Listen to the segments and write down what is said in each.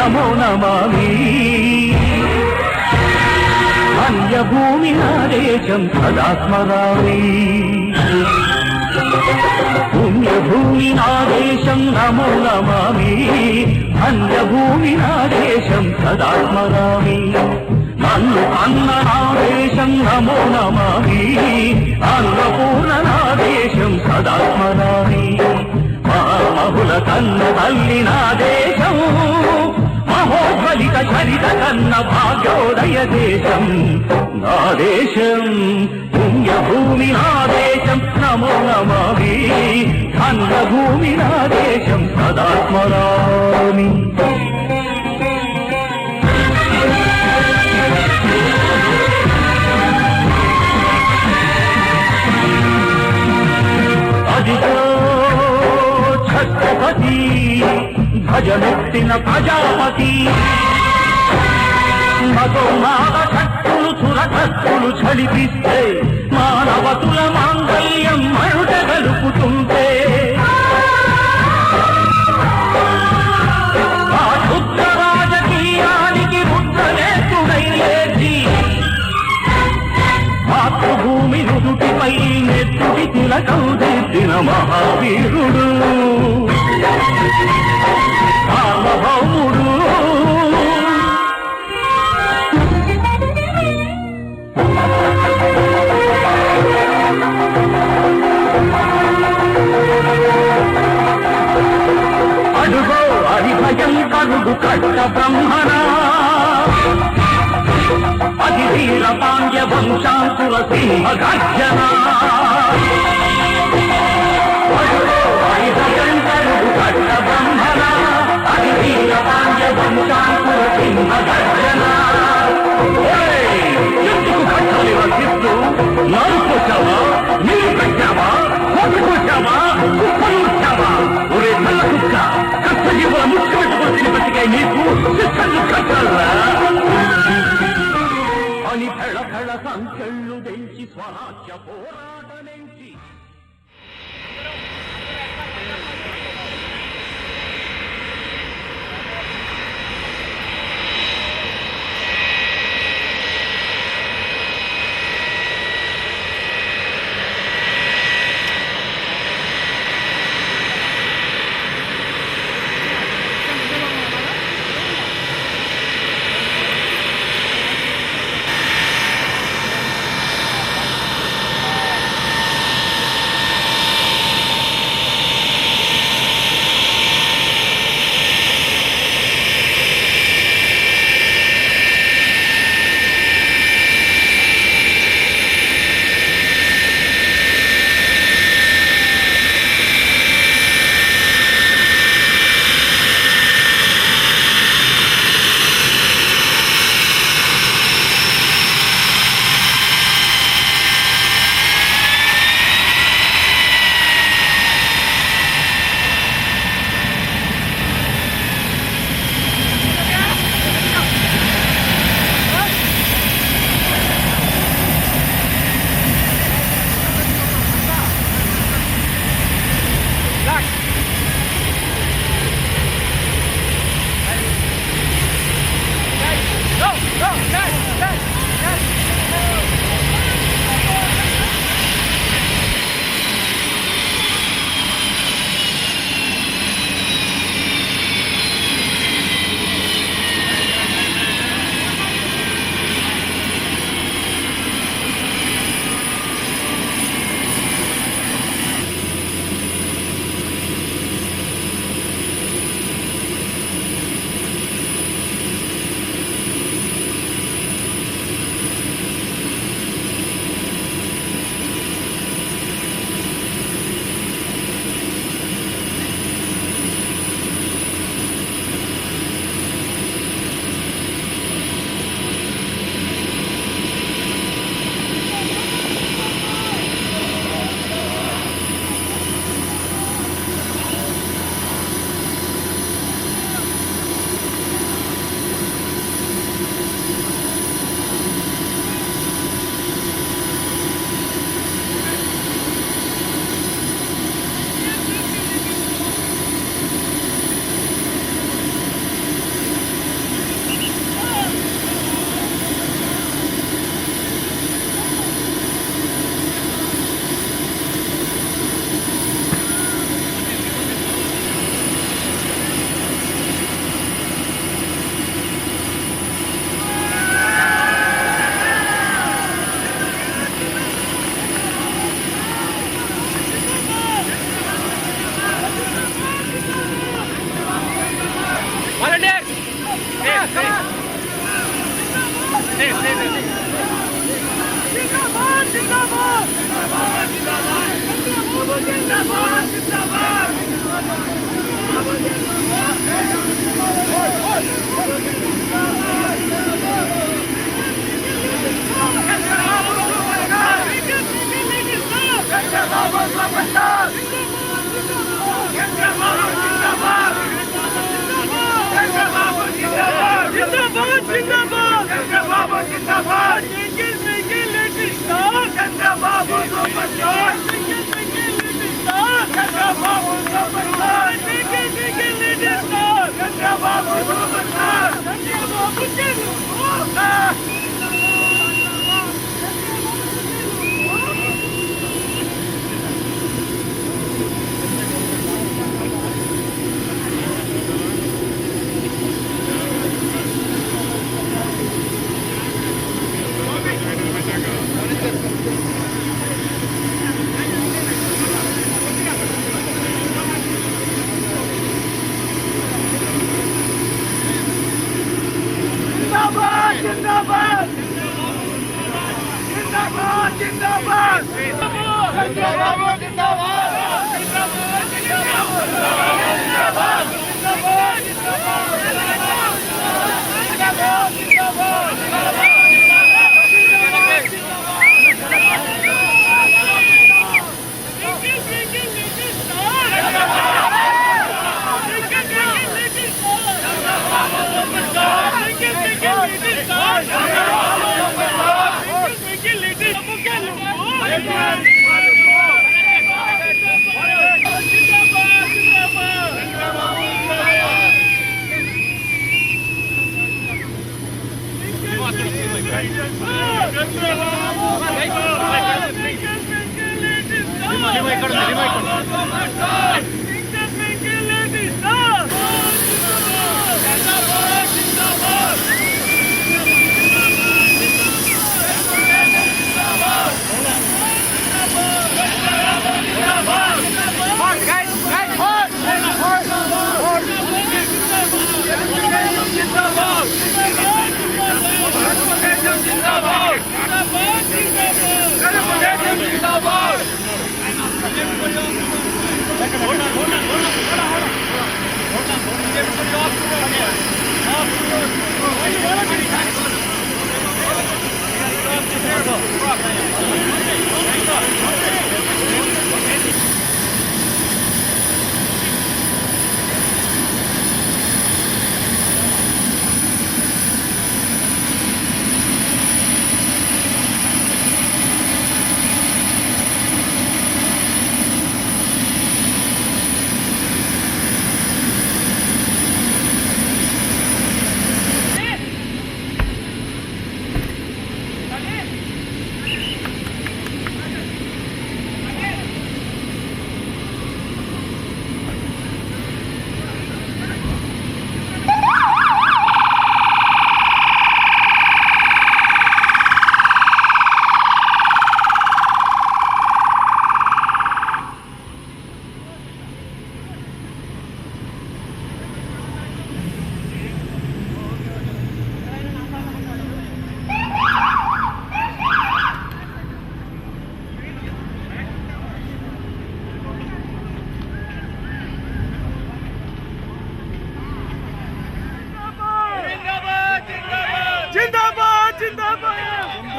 నమో నమామి అన్యభూమి నాదేశం సదా స్మరామి పుణ్యభూమి నాదేశం నమో నమామి అన్యభూమి నాదేశం సదా స్మరామి నన్ను అన్న నాదేశం నమో నమామి అన్నపూర్ణ నాదేశం సదా స్మరామి మహామహుల కన్న తల్లి నాదేశం మహోజ్వలిత చరిత కన్న భాగ్యోదయ దేశం నా దేశం పుణ్యభూమి నా దేశం నమో నమామి అన్నభూమి నా దేశం సదా స్మరామి అదిగో ఛత్రపతి భజమెత్తిన ప్రజాపతి మతోన్మాద శక్తులు సురకత్తులు చలిపిస్తే మానవతుల మాంగళ్యం మరుట గలుపుతుంటే ఆ శుద్ధ రాజకీయానికి బుద్ధనేతుడై లేచి మాతృభూమి నుదుటిపై నెత్తుడి తిలకం దిద్దిన మహావీరుడు సార్వభౌముడు అడుగో హరిభయంకరుడు కట్ట బ్రహ్మణ అది వీర పాండ్య వంశాంకుల సింహ గర్జన అడుగో హరిభయంకరుడు కట్ట బ్రహ్మణ అది వీర పాండ్య వంశాంకుల సింహ గర్జన ఎందుకు కట్టాలి వర్తిస్తూ నరుకొచ్చావా నీరు పెట్టావా కొట్టుకొచ్చావా కుప్పలు వచ్చావా ఒరే నల్ల కుక్క కష్టజీవుల ముఖ్య పెట్టుకొని బతికే నీకు శిక్షలు కట్టాలా అని కళ కళ సంఖ్యలు తెంచి స్వరాజ్య పోరాట నుంచి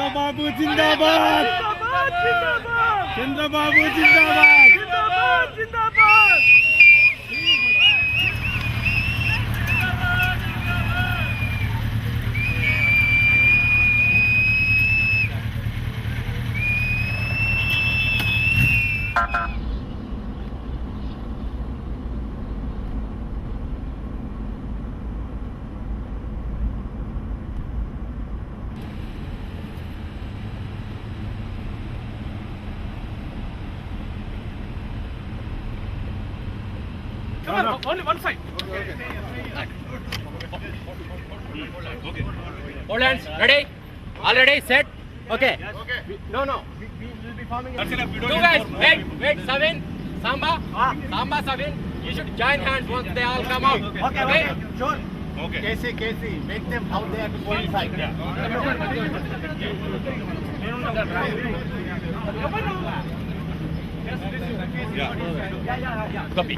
చంద్రబాబు జిందాబాద్, చంద్రబాబు జిందాబాద్. Come on, only one side. Okay. Hold hands. Ready? All ready? Set. Okay. Okay. No. We will be forming. That's enough. We don't You need guys, more. wait. Savin, Samba, Savin. You should join hands once they all come out. Okay. Sure. Okay. Casey, make them how they have to go inside. Copy.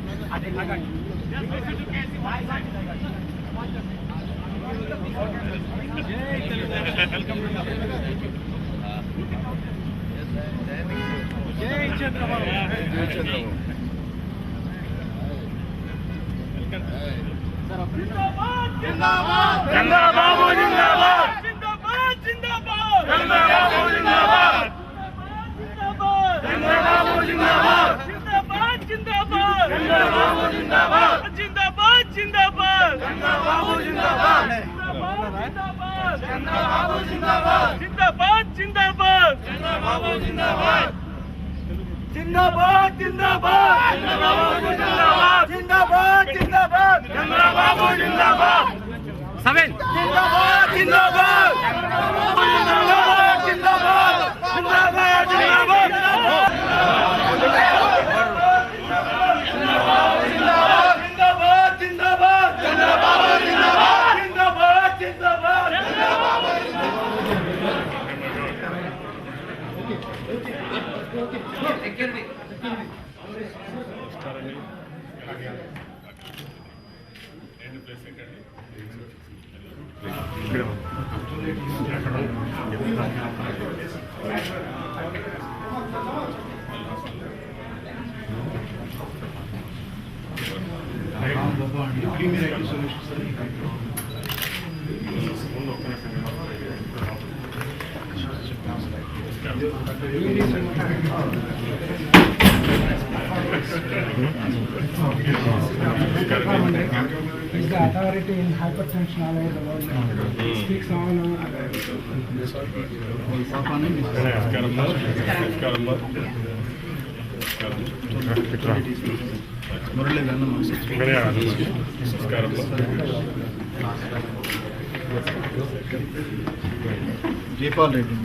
Chandrababu Zindabad Chandrababu Zindabad Chandrababu Zindabad Chandrababu Zindabad Chandrababu Zindabad Chandrababu Zindabad Chandrababu Zindabad Zindabad Zindabad Chandrababu Zindabad Zindabad Zindabad Chandrababu Zindabad Zindabad Zindabad Chandrababu Zindabad 7 Zindabad Zindabad Zindabad Zindabad Zindabad Zindabad Zindabad Zindabad Chandrababu Zindabad Zindabad Zindabad He's the authority in hypertension all over the world. He speaks all over. Jaipal Reddy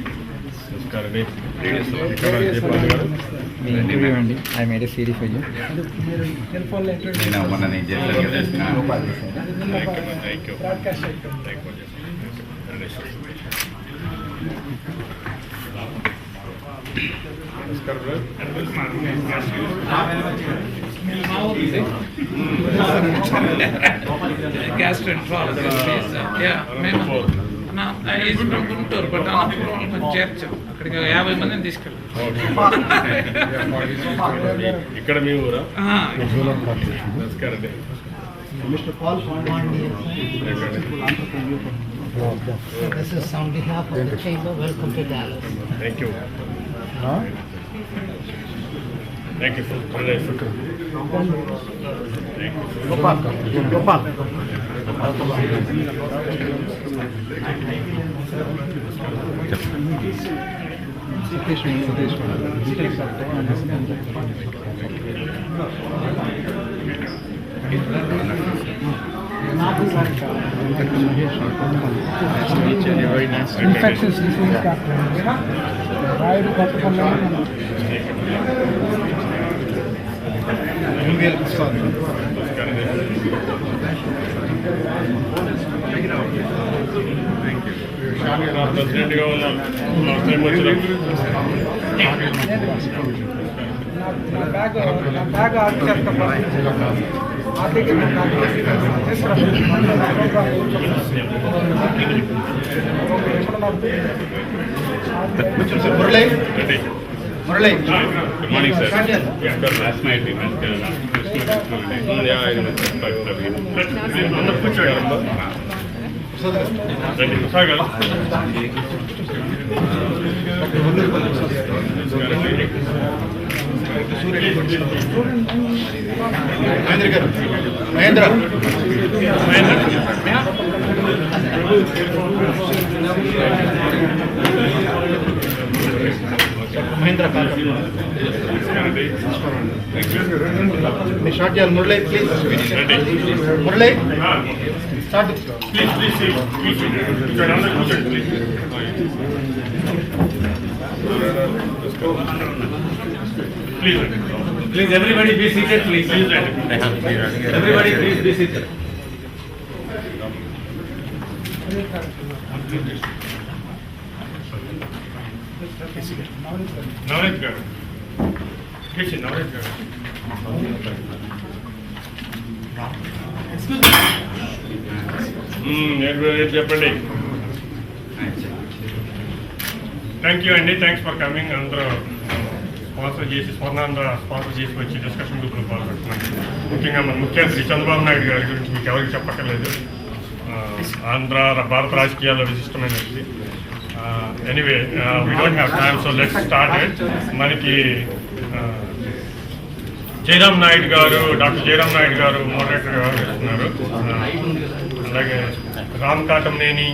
I made a series for you. Telephone letter. Broadcast. Gastroenterologist. Yeah. He's from Guntur, but from church. అక్కడికి 50 మందిని తీసుకెళ్ళి ఇక్కడ మీ ఊరా Mr. Paul This is on behalf of the chamber. Welcome to Dallas. Thank you thank you Gopal. Infectious disease doctor. Right, ప్రెసిడెంట్గా ఉన్నాం bag Murali. Good morning, sir. Last night we went yeah, I Mahendra. Short Jal Murali, please. Murali, start. Please sit. Please, everybody be seated, please. Everybody, please be seated. Navneet garu. Kishi, Naresh garu. చెప్పండి. Thank you అండి, thanks for coming. అందరూ sponsor చేసి Swarnandhra sponsor చేసి వచ్చి discussion గ్రూప్లో పాల్గొంటున్నాను. ముఖ్యంగా మన ముఖ్యమంత్రి చంద్రబాబు నాయుడు గారి గురించి మీకు ఎవరికి చెప్పక్కర్లేదు. ఆంధ్ర భారత రాజకీయాల్లో విశిష్టమైన వ్యక్తి. Anyway we don't have time, so let's start it. మనకి జయరామ్ నాయుడు గారు, డాక్టర్ జయరామ్ నాయుడు గారు మోడరేటర్ గారు ఇస్తున్నారు. అలాగే రామ్ కాటంనేని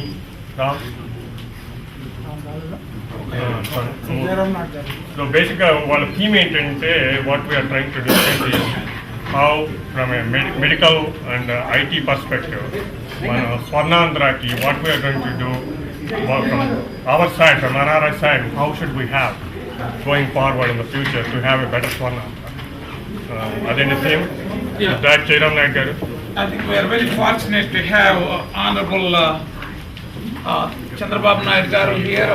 సో బేసిక్గా వాళ్ళ థీమ్ ఏంటంటే what we are trying to discuss is how from a medical and IT perspective మన స్వర్ణాంధ్రకి what we are going to do from our side, from NRI side, how should we have going forward in the future to have a better Swarnandhra. Adeni theme? Yeah. That Jairam Naik garu. I think we are very fortunate to have Honorable Chandrababu Naidu garu here,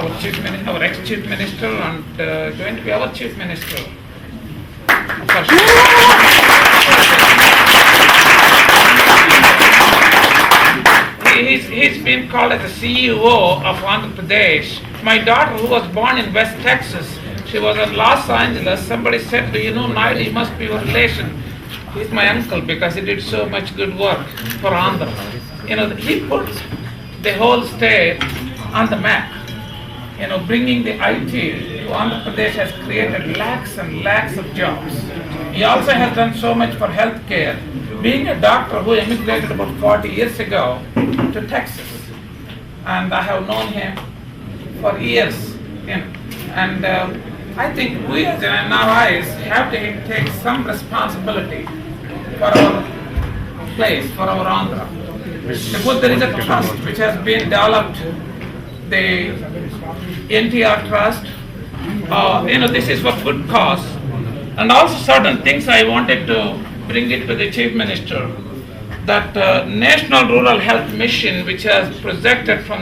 our ex-chief minister, and going to be our chief minister. He's been called as the CEO of Andhra Pradesh. My daughter, who was born in West Texas, she was in Los Angeles. Somebody said, "Do you know Naidu? He must be your relation." He's my uncle because he did so much good work for Andhra. You know, he put the whole state on the map. You know, bringing the IT to Andhra Pradesh has created lakhs and lakhs of jobs. He also has done so much for healthcare. Being a doctor who immigrated about 40 years ago to Texas, and I have known him for years, you know, and I think we as NRIs have to take some responsibility for our place, for our Andhra. Because there is a trust which has been developed, the NTR trust, you know, this is for good cause, and also certain things I wanted to bring it to the Chief Minister, that National Rural Health Mission, which has projected from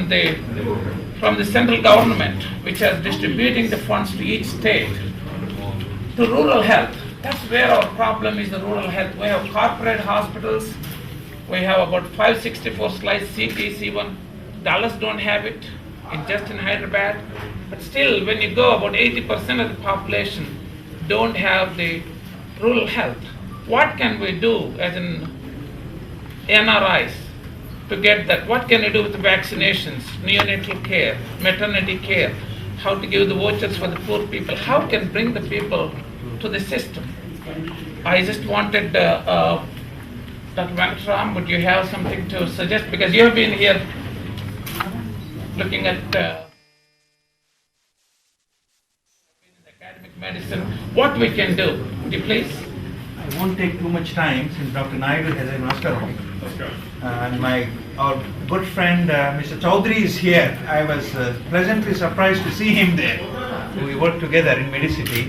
the central government, which is distributing the funds to each state, to rural health. That's where our problem is, the rural health. We have corporate hospitals, we have about 564 slice CT, C1. Dallas don't have it, it's just in Hyderabad. But still, when you go, about 80% of the population don't have the rural health. What can we do as an NRIs to get that? What can we do with the vaccinations, neonatal care, maternity care, how to give the vouchers for the poor people, how can bring the people to the system? I just wanted, Dr. Venkatram, would you have something to suggest? Because you have been here looking at academic medicine, what we can do. Would you please? I won't take too much time since Dr. Naidu has a master home. And our good friend Mr. Chaudhary is here. I was pleasantly surprised to see him there. We work together in Medicity.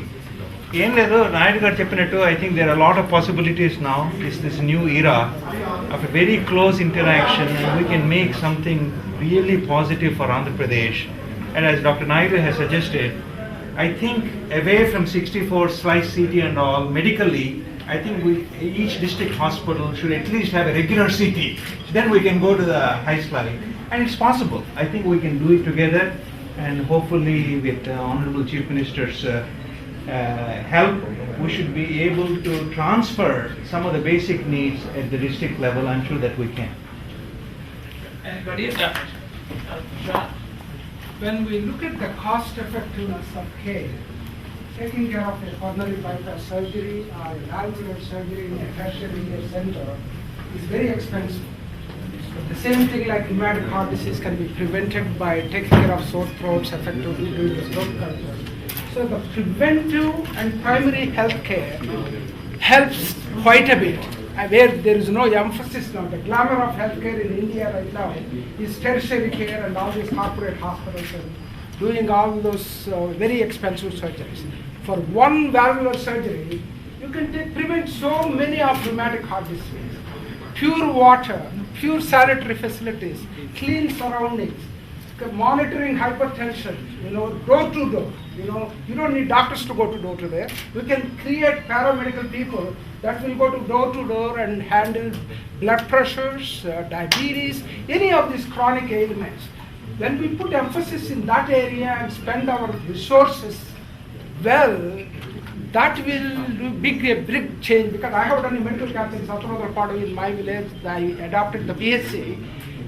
ఏం లేదు నాయుడు గారు చెప్పినట్టు I think there are a lot of possibilities now. This new era of a very close interaction, and we can make something really positive for Andhra Pradesh. And as Dr. Naidu has suggested, I think away from 64 slice CT and all, medically, I think each district hospital should at least have a regular CT. Then we can go to the high slide. And it's possible. I think we can do it together, and hopefully with Honorable Chief Minister's help, we should be able to transfer some of the basic needs at the district level. I'm sure that we can. Anybody? When we look at the cost effectiveness of care, taking care of a coronary bypass surgery or a valvular surgery in a tertiary care center is very expensive. The same thing like rheumatic heart disease can be prevented by taking care of sore throats effectively during the stroke culture. So the preventive and primary health care helps quite a bit. Where there is no emphasis now. The glamour of healthcare in India right now is tertiary care and all these corporate hospitals and doing all those very expensive surgeries. For one valvular surgery, you can prevent so many of rheumatic heart disease. Pure water, pure sanitary facilities, clean surroundings, monitoring hypertension, door to door. You don't need doctors to go to door to door. We can create paramedical people that will go to door and handle blood pressures, diabetes, any of these chronic ailments. When we put emphasis in that area and spend our resources well, that will do a big change, because I have done a medical camp in Satranadar Padu in my village. I adopted the BSc,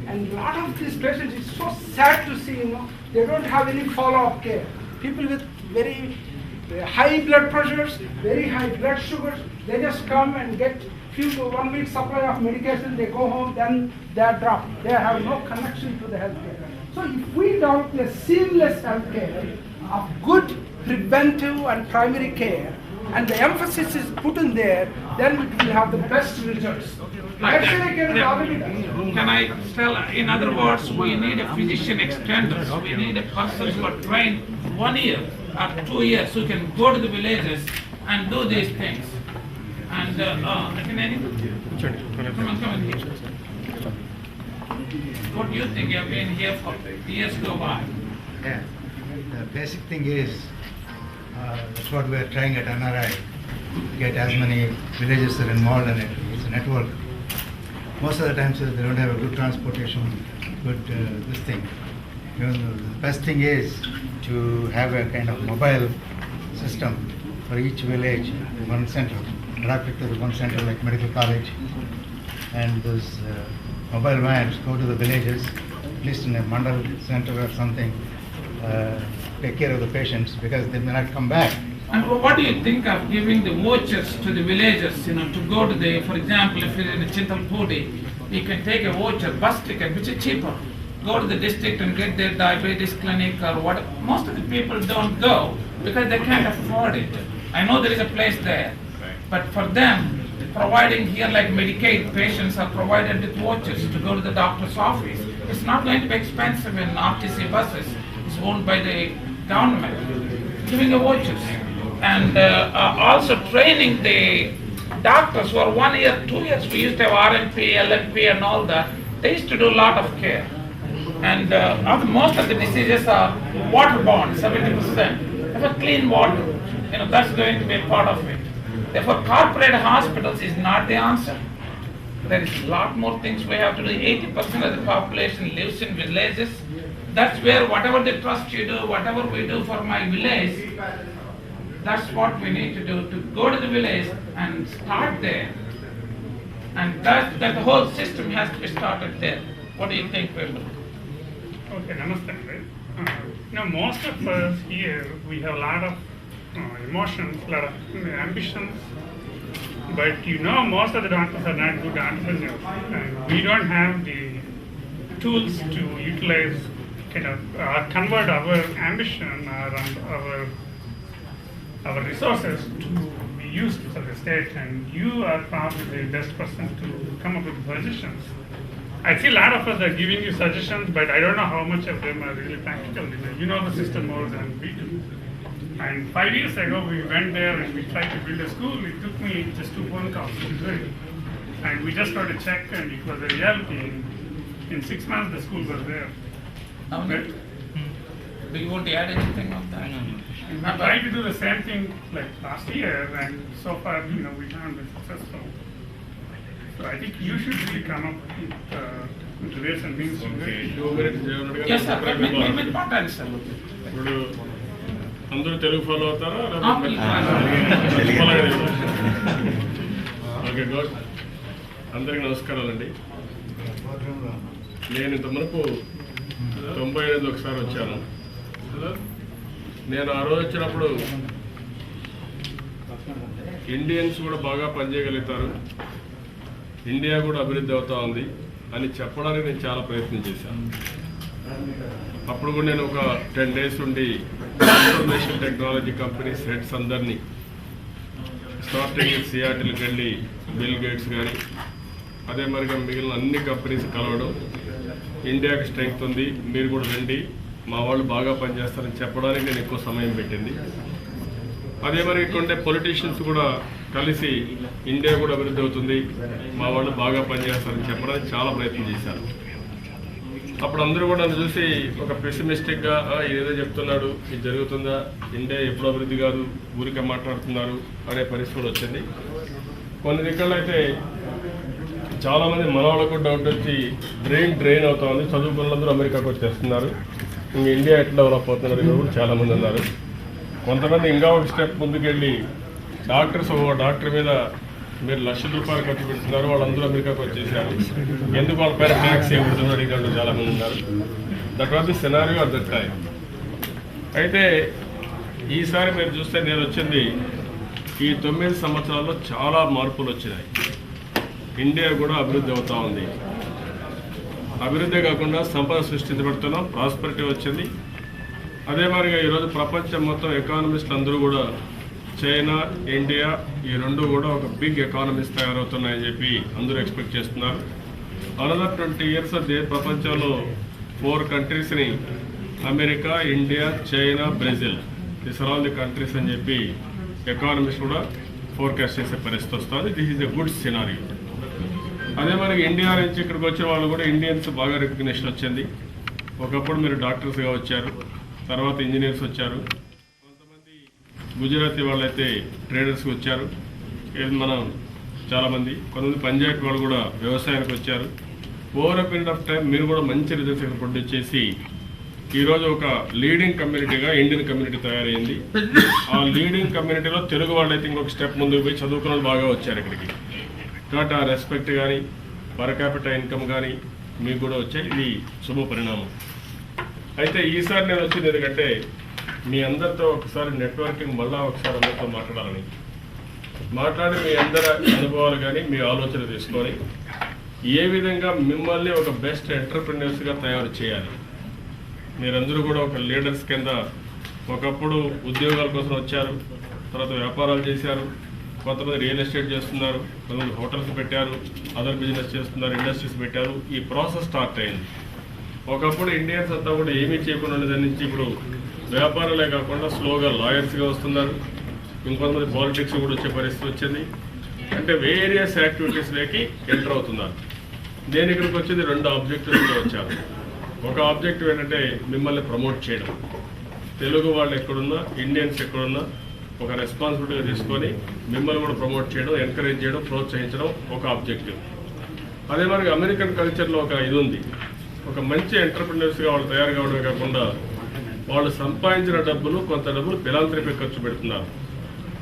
and a lot of these patients, it's so sad to see, they don't have any follow-up care. People with very high blood pressures, very high blood sugars, they just come and get 1 week supply of medication, they go home, then they are dropped. They have no connection to the healthcare. So if we develop a seamless healthcare of good preventive and primary care, and the emphasis is put in there, then it will have the best results. Actually, care is already done. Can I tell, in other words, we need a physician extenders, we need a person who are trained 1 year or 2 years who can go to the villages and do these things. And, can anyone? Come on here. What do you think? You have been here for years go by. Yeah, the basic thing is, that's what we are trying at NRI, get as many villages that are involved in it. It's a network. Most of the times they don't have a good transportation, good this thing. The best thing is to have a kind of mobile system for each village, one center, adapted to the one center like medical college. And those mobile vans go to the villages, at least in a mandal center or something, take care of the patients because they may not come back. And what do you think of giving the vouchers to the villagers, to go to the, for example, if you're in Chintalpudi, you can take a voucher, bus ticket, which is cheaper. Go to the district and get their diabetes clinic or what. Most of the people don't go because they can't afford it. I know there is a place there, but for them, providing here like Medicaid, patients are provided with vouchers to go to the doctor's office. It's not going to be expensive in RTC buses. It's owned by the government, giving the vouchers. And also training the doctors who are 1 year, 2 years. We used to have RMP, LMP and all that. They used to do a lot of care. And most of the diseases are waterborne, 70%. Have clean water. That's going to be a part of it. Therefore, corporate hospitals is not the answer. There is a lot more things we have to do. 80% of the population lives in villages. That's where whatever the trust you do, whatever we do for my village, that's what we need to do, to go to the village and start there. And that the whole system has to be started there. What do you think, Vibhu? Okay, namaste. Most of us here, we have a lot of emotions, a lot of ambitions, but most of the doctors are not good entrepreneurs, and we don't have the tools to utilize, convert our ambition or our resources to be used for the state, and you are probably the best person to come up with suggestions. I see a lot of us are giving you suggestions, but I don't know how much of them are really practical. You know the system more than we do. And 5 years ago, we went there and we tried to build a school. It took me just 2 phone calls to do it. And we just got to check, and it was a reality. In 6 months, the school was there. Okay. Do you want to add anything on that? We tried to do the same thing like last year, and so far, we haven't been successful. So I think you should really come up with ways and means to do it. Yes, sir. With what answer? అందరూ Telugu follow అవుతారా okay good. అందరికీ నమస్కారాలండి. నేను ఇంత మునుపు 98 ఒకసారి వచ్చాను. నేను ఆ రోజు వచ్చినప్పుడు ఇండియన్స్ కూడా బాగా పనిచేయగలుగుతారు, ఇండియా కూడా అభివృద్ధి అవుతా ఉంది అని చెప్పడానికి నేను చాలా ప్రయత్నం చేశాను. అప్పుడు కూడా నేను ఒక 10 days ఉండి ఇన్ఫర్మేషన్ టెక్నాలజీ కంపెనీస్ హెడ్స్ అందరినీ స్టార్టింగ్ సియాటిల్కి వెళ్ళి బిల్ గేట్స్ కానీ అదే మరిగా మిగిలిన అన్ని కంపెనీస్ కలవడం, ఇండియాకి స్ట్రెంగ్త్ ఉంది, మీరు కూడా రండి, మా వాళ్ళు బాగా పనిచేస్తారని చెప్పడానికి నేను ఎక్కువ సమయం పెట్టింది. అదే మరి ఇటువంటి పొలిటీషియన్స్ కూడా కలిసి ఇండియా కూడా అభివృద్ధి అవుతుంది, మా వాళ్ళు బాగా పనిచేస్తారని చెప్పడానికి చాలా ప్రయత్నం చేశాను. అప్పుడు అందరూ కూడా నన్ను చూసి ఒక పెసిమిస్టిక్గా ఏదో చెప్తున్నాడు, ఇది జరుగుతుందా, ఇండియా ఎప్పుడు అభివృద్ధి కాదు, ఊరికే మాట్లాడుతున్నారు అనే పరిస్థితి వచ్చింది. కొన్ని దిక్కుల్లో అయితే చాలామంది మన వాళ్ళకు డౌట్ వచ్చి డ్రెయిన్ అవుతా ఉంది, చదువుకున్నందరూ అమెరికాకు వచ్చేస్తున్నారు, ఇంక ఇండియా ఎట్లా డెవలప్ అవుతున్నారు కూడా చాలామంది ఉన్నారు. కొంతమంది ఇంకా ఒక స్టెప్ ముందుకెళ్ళి డాక్టర్ మీద మీరు ₹1,00,000 ఖర్చు పెడుతున్నారు, వాళ్ళందరూ అమెరికాకు వచ్చేసారు, ఎందుకు వాళ్ళ పేరు ట్యాక్స్ ఏమవుతుందో అడిగిన చాలామంది ఉన్నారు. That was the scenario at that time. అయితే ఈసారి మీరు చూస్తే నేను వచ్చింది ఈ 9 సంవత్సరాల్లో చాలా మార్పులు వచ్చినాయి. ఇండియా కూడా అభివృద్ధి అవుతూ ఉంది. అభివృద్ధి కాకుండా సంపద సృష్టించబడుతున్నాం, ప్రాస్పరిటీ వచ్చింది. అదే మాదిరిగా ఈరోజు ప్రపంచం మొత్తం ఎకానమిస్టులు అందరూ కూడా చైనా, ఇండియా ఈ రెండు కూడా ఒక బిగ్ ఎకానమీస్ తయారవుతున్నాయని చెప్పి అందరూ ఎక్స్పెక్ట్ చేస్తున్నారు. అనదర్ 20 years ప్రపంచంలో 4 కంట్రీస్ని America, India, China, Brazil, this are all the countries అని చెప్పి ఎకానమీస్ కూడా ఫోర్కాస్ట్ చేసే పరిస్థితి వస్తుంది. This is a good scenario. అదే మనకి ఇండియా నుంచి ఇక్కడికి వచ్చే వాళ్ళు కూడా ఇండియన్స్ బాగా రికగ్నిషన్ వచ్చింది. ఒకప్పుడు మీరు డాక్టర్స్గా వచ్చారు, తర్వాత ఇంజనీర్స్ వచ్చారు, కొంతమంది గుజరాతీ వాళ్ళైతే ట్రేడర్స్కి వచ్చారు, మనం చాలామంది కొంతమంది పంజాబీ వాళ్ళు కూడా వ్యవసాయానికి వచ్చారు. Over a period of time మీరు కూడా మంచి రిజల్ట్స్ ఇక్కడ ప్రొడ్యూస్ చేసి ఈరోజు ఒక లీడింగ్ కమ్యూనిటీగా ఇండియన్ కమ్యూనిటీ తయారైంది. ఆ లీడింగ్ కమ్యూనిటీలో తెలుగు వాళ్ళైతే ఇంకొక స్టెప్ ముందుకు పోయి చదువుకున్న వాళ్ళు బాగా వచ్చారు ఇక్కడికి. కాబట్టి ఆ రెస్పెక్ట్ కానీ పర్ క్యాపిటల్ ఇన్కమ్ కానీ మీకు కూడా వచ్చాయి. ఇది శుభ పరిణామం. అయితే ఈసారి నేను వచ్చింది ఎందుకంటే మీ అందరితో ఒకసారి నెట్వర్కింగ్ మళ్ళా ఒకసారి అందరితో మాట్లాడి మీ అందరి అనుభవాలు కానీ మీ ఆలోచన తీసుకొని ఏ విధంగా మిమ్మల్ని ఒక బెస్ట్ ఎంటర్ప్రెన్యూర్స్గా తయారు చేయాలి. మీరందరూ కూడా ఒక లీడర్స్ కింద ఒకప్పుడు ఉద్యోగాల కోసం వచ్చారు, తర్వాత వ్యాపారాలు చేశారు, కొంతమంది రియల్ ఎస్టేట్ చేస్తున్నారు, కొంతమంది హోటల్స్ పెట్టారు, అదర్ బిజినెస్ చేస్తున్నారు, ఇండస్ట్రీస్ పెట్టారు. ఈ ప్రాసెస్ స్టార్ట్ అయింది. ఒకప్పుడు ఇండియన్స్ అంతా కూడా ఏమీ చేయకుండా ఉండేదాని నుంచి ఇప్పుడు వ్యాపారాలే కాకుండా స్లోగా లాయర్స్గా వస్తున్నారు, ఇంకొంతమంది పాలిటిక్స్ కూడా వచ్చే పరిస్థితి వచ్చింది. అంటే వేరియస్ యాక్టివిటీస్లోకి ఎంటర్ అవుతున్నారు. నేను ఇక్కడికి వచ్చింది 2 ఆబ్జెక్టివ్స్తో వచ్చాను. ఒక ఆబ్జెక్టివ్ ఏంటంటే మిమ్మల్ని ప్రమోట్ చేయడం, తెలుగు వాళ్ళు ఎక్కడున్నా, ఇండియన్స్ ఎక్కడున్నా ఒక రెస్పాన్సిబిలిటీగా తీసుకొని మిమ్మల్ని కూడా ప్రమోట్ చేయడం, ఎంకరేజ్ చేయడం, ప్రోత్సహించడం ఒక ఆబ్జెక్టివ్. అదే మరి అమెరికన్ కల్చర్లో ఒక ఇది ఉంది, ఒక మంచి ఎంటర్ప్రెన్యూర్స్గా వాళ్ళు తయారు కావడమే కాకుండా వాళ్ళు సంపాదించిన కొంత డబ్బులు ఫిలాంథ్రపీ ఖర్చు పెడుతున్నారు.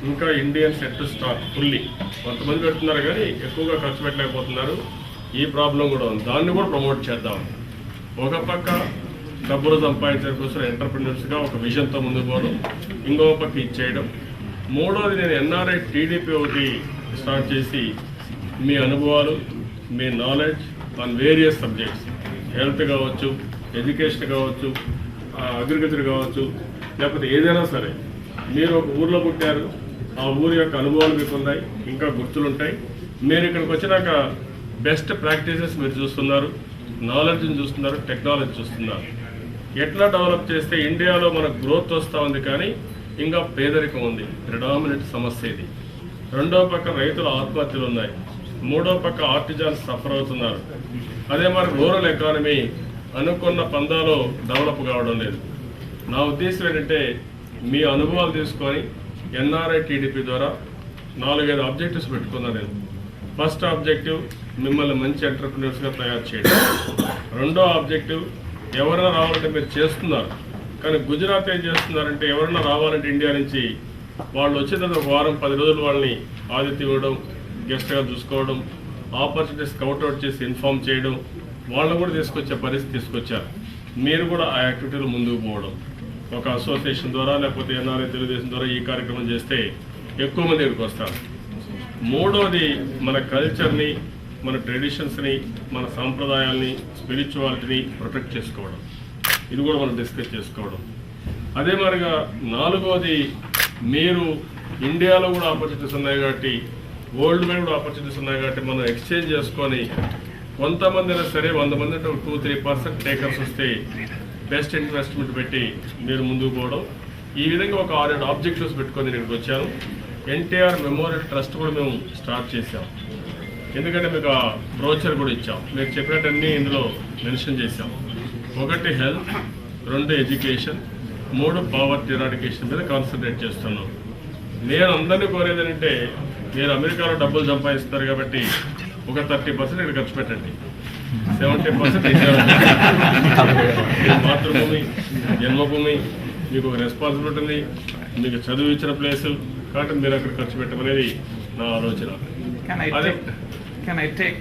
ఇంకా Indians set to start fully కొంతమంది పెడుతున్నారు కానీ ఎక్కువగా ఖర్చు పెట్టలేకపోతున్నారు. ఈ ప్రాబ్లం కూడా ఉంది, దాన్ని కూడా ప్రమోట్ చేద్దాం. ఒక పక్క డబ్బులు సంపాదించడం కోసం ఎంటర్ప్రెన్యూర్స్గా ఒక విజన్తో ముందుకు పోవడం, ఇంకో పక్క ఇచ్చేయడం. మూడోది నేను ఎన్ఆర్ఐ టీడీపీ ఒకటి స్టార్ట్ చేసి మీ అనుభవాలు, మీ knowledge on various subjects, health కావచ్చు, ఎడ్యుకేషన్ కావచ్చు, అగ్రికల్చర్ కావచ్చు, లేకపోతే ఏదైనా సరే మీరు ఒక ఊర్లో పుట్టారు, ఆ ఊరి యొక్క అనుభవాలు మీకు ఉన్నాయి, ఇంకా గుర్తులుంటాయి. మీరు ఇక్కడికి వచ్చినాక బెస్ట్ ప్రాక్టీసెస్ మీరు చూస్తున్నారు, నాలెడ్జ్ని చూస్తున్నారు, టెక్నాలజీ చూస్తున్నారు. ఎట్లా డెవలప్ చేస్తే ఇండియాలో మనకు గ్రోత్ వస్తూ ఉంది కానీ ఇంకా పేదరికం ఉంది, ప్రిడామినెంట్ సమస్య ఇది. రెండో పక్క రైతుల ఆత్మహత్యలు ఉన్నాయి, మూడో పక్క ఆర్టిజాన్స్ సఫర్ అవుతున్నారు. అదే మరి రూరల్ ఎకానమీ అనుకున్న పందాలో డెవలప్ కావడం లేదు. నా ఉద్దేశం ఏంటంటే మీ అనుభవాలు తీసుకొని ఎన్ఆర్ఐ టీడీపీ ద్వారా 4-5 ఆబ్జెక్టివ్స్ పెట్టుకున్నాను నేను. ఫస్ట్ ఆబ్జెక్టివ్ మిమ్మల్ని మంచి ఎంటర్ప్రెన్యూర్స్గా తయారు చేయడం. రెండో ఆబ్జెక్టివ్ ఎవరైనా రావాలంటే మీరు చేస్తున్నారు కానీ గుజరాత్ ఏం చేస్తున్నారంటే ఎవరైనా రావాలంటే ఇండియా నుంచి వాళ్ళు వచ్చే తర్వాత 1 వారం 10 రోజులు వాళ్ళని ఆతిథ్యం ఇవ్వడం, గెస్ట్గా చూసుకోవడం, ఆపర్చునిటీ స్కౌట్అవుట్ చేసి ఇన్ఫార్మ్ చేయడం, వాళ్ళని కూడా తీసుకొచ్చే పరిస్థితి తీసుకొచ్చారు. మీరు కూడా ఆ యాక్టివిటీలో ముందుకు పోవడం, ఒక అసోసియేషన్ ద్వారా లేకపోతే ఎన్ఆర్ఐ తెలుగుదేశం ద్వారా ఈ కార్యక్రమం చేస్తే ఎక్కువ మంది ఇక్కడికి వస్తారు. మూడోది మన కల్చర్ని, మన ట్రెడిషన్స్ని, మన సాంప్రదాయాల్ని, స్పిరిచువాలిటీని ప్రొటెక్ట్ చేసుకోవడం, ఇది కూడా మనం డిస్కస్ చేసుకోవడం. అదే మరిగా 4వది మీరు ఇండియాలో కూడా ఆపర్చునిటీస్ ఉన్నాయి కాబట్టి, వరల్డ్ వైడ్ కూడా ఆపర్చునిటీస్ ఉన్నాయి కాబట్టి మనం ఎక్స్చేంజ్ చేసుకొని కొంతమంది అయినా సరే 100 మంది అంటే 2-3% టేకర్స్ వస్తే బెస్ట్ ఇన్వెస్ట్మెంట్ పెట్టి మీరు ముందుకు పోవడం. ఈ విధంగా ఒక 6-7 ఆబ్జెక్టివ్స్ పెట్టుకొని ఇక్కడికి వచ్చాను. ఎన్టీఆర్ మెమోరియల్ ట్రస్ట్ కూడా మేము స్టార్ట్ చేసాం, ఎందుకంటే మీకు ఆ బ్రోచర్ కూడా ఇచ్చాం, మీరు చెప్పినట్టన్నీ ఇందులో మెన్షన్ చేశాం. ఒకటి హెల్త్, 2 ఎడ్యుకేషన్, 3 పావర్టీ ఎరాడికేషన్ మీద కాన్సన్ట్రేట్ చేస్తున్నాం. నేను అందరినీ కోరేది ఏంటంటే, మీరు అమెరికాలో డబ్బులు సంపాదిస్తారు కాబట్టి ఒక 30% ఇక్కడ ఖర్చు పెట్టండి, 70% మాతృభూమి, జన్మభూమి, మీకు ఒక రెస్పాన్సిబిలిటీ ఉంది, మీకు చదువు ఇచ్చిన ప్లేసు కాబట్టి మీరు అక్కడ ఖర్చు పెట్టమనేది నా ఆలోచన. Can I take